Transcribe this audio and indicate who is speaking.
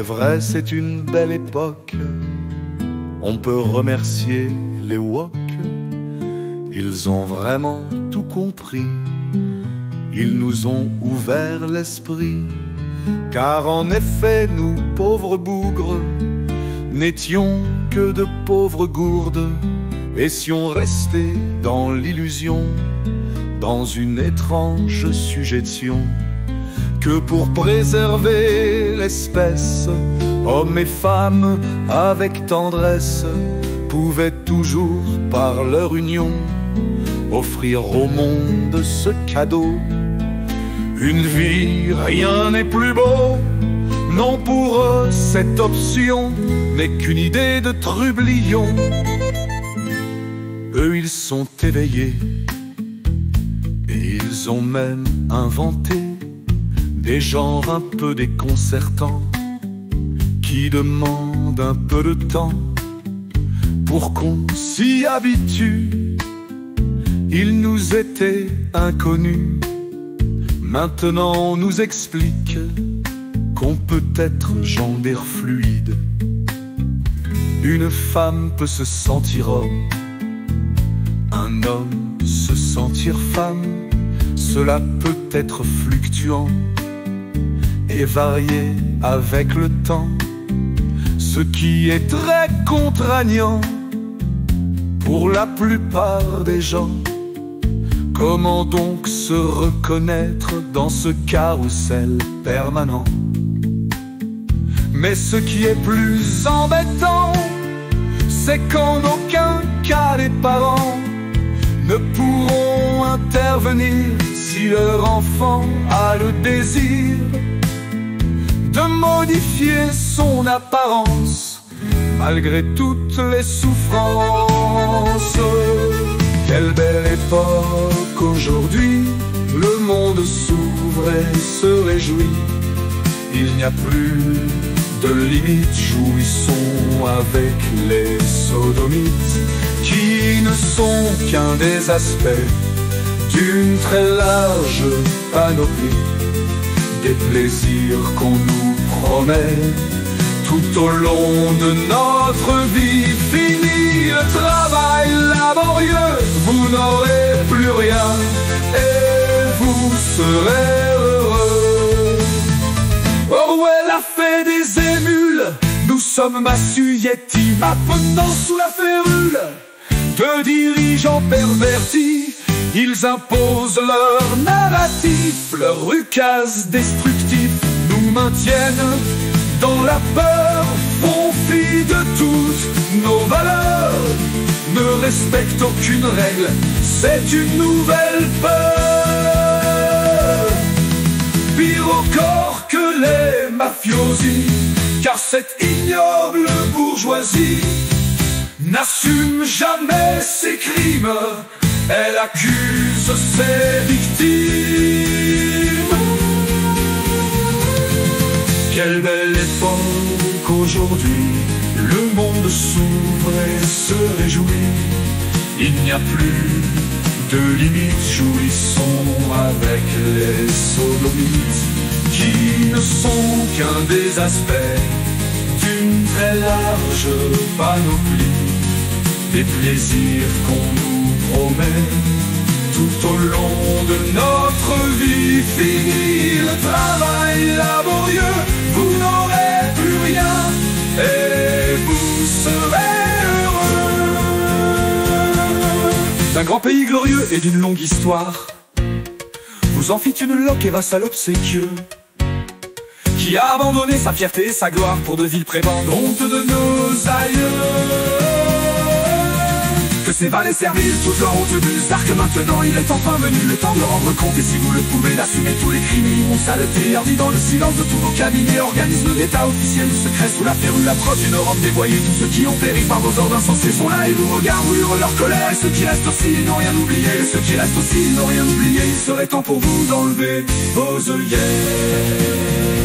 Speaker 1: vrai, c'est une belle époque. On peut remercier les woks. Ils ont vraiment tout compris. Ils nous ont ouvert l'esprit. Car en effet, nous, pauvres bougres, n'étions que de pauvres gourdes, et si on restait dans l'illusion, dans une étrange sujétion, que pour préserver l'espèce, hommes et femmes avec tendresse pouvaient toujours par leur union offrir au monde ce cadeau. Une vie, rien n'est plus beau. Non, pour eux, cette option n'est qu'une idée de trublion. Eux, ils sont éveillés et ils ont même inventé des genres un peu déconcertants qui demandent un peu de temps pour qu'on s'y habitue. Ils nous étaient inconnus. Maintenant on nous explique qu'on peut être genre d'air fluide. Une femme peut se sentir homme, un homme peut se sentir femme. Cela peut être fluctuant et varier avec le temps, ce qui est très contraignant pour la plupart des gens. Comment donc se reconnaître dans ce carrousel permanent? Mais ce qui est plus embêtant, c'est qu'en aucun cas les parents ne pourront intervenir si leur enfant a le désir de modifier son apparence malgré toutes les souffrances. Quelle belle époque aujourd'hui, le monde s'ouvre et se réjouit. Il n'y a plus de limites, jouissons avec les sodomites, qui ne sont qu'un des aspects d'une très large panoplie des plaisirs qu'on nous promet tout au long de notre vie. Fini le travail laborieux, vous n'aurez plus rien et vous serez heureux. Orwell a fait des émules, nous sommes assujettis, maintenant sous la férule de dirigeants pervertis. Ils imposent leur narratif, leur ukase destructif nous maintiennent dans la peur, font fi de toutes nos valeurs, ne respectent aucune règle, c'est une nouvelle peur. Pire encore que les mafiosi, car cette ignoble bourgeoisie n'assume jamais ses crimes, elle accuse ses victimes. Quelle belle époque aujourd'hui, le monde s'ouvre et se réjouit. Il n'y a plus de limites, jouissons avec les sodomites, qui ne sont qu'un des aspects d'une très large panoplie des plaisirs qu'on nous promet tout au long de notre vie. Fini le travail laborieux, vous n'aurez plus rien et vous serez heureux. D'un grand pays glorieux et d'une longue histoire, vous en fîtes une loque et vassal obséquieux, qui a abandonné sa fierté et sa gloire pour de villes prébendes, honte de nos aïeux. Que ces valets serviles, toute leur honte d'arc. Maintenant il est enfin venu le temps de rendre compte, et si vous le pouvez, d'assumer tous les crimes immondes, saletés, hardis dans le silence de tous vos cabinets, organismes d'État officiels ou secrets sous la férule, la preuve d'une Europe dévoyée. Tous ceux qui ont péri par vos ordres insensés sont là et vous regardent, vous hurlent leur colère. Et ceux qui restent aussi n'ont rien oublié, et ceux qui restent aussi n'ont rien oublié. Il serait temps pour vous d'enlever vos œillets.